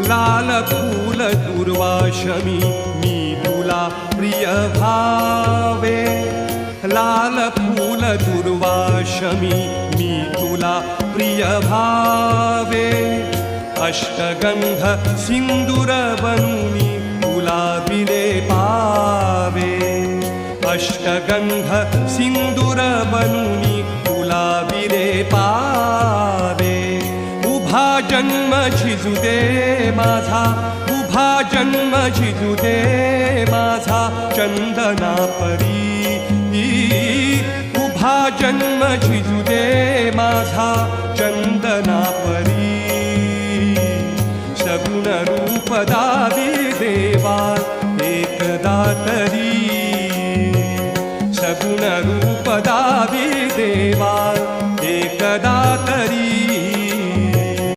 लाल फूल दुर्वाशमी मी तुला प्रिय भावे, लाल फूल दुर्वाशमी मी तुला प्रिय भावे, अष्टगंध सिंदूर बनूनी तुला बिले पावे, अष्टगंध सिंदूर बनूनी तुला बिले पावे, उभा जन्म झिजू दे माझा, उभा जन्म झिजू दे माझा चंदना परी, उभा जन्म झिजू दे माझा चंदना परी, सगुण रूप दावी देवा एकदा तरी, सगुण रूप दावी देवा